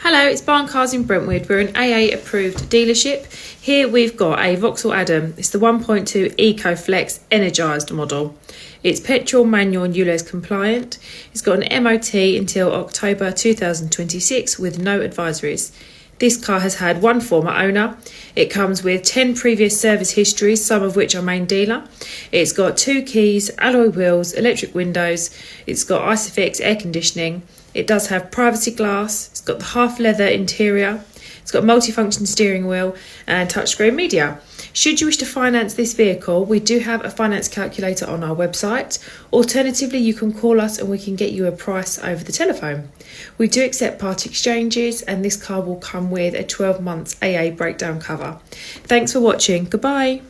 Hello, it's Barn Cars in Brentwood. We're an AA approved dealership. Here we've got a Vauxhall Adam. It's the 1.2 EcoFlex energised model. It's petrol, manual and ULEZ compliant. It's got an MOT until October 2026 with no advisories. This car has had one former owner. It comes with 10 previous service histories, some of which are main dealer. It's got 2 keys, alloy wheels, electric windows. It's got ISOFIX air conditioning. It does have privacy glass. It's got the half leather interior. It's got multifunction steering wheel and touchscreen media. Should you wish to finance this vehicle, we do have a finance calculator on our website. Alternatively, you can call us and we can get you a price over the telephone. We do accept part exchanges and this car will come with a 12 months AA breakdown cover. Thanks for watching. Goodbye.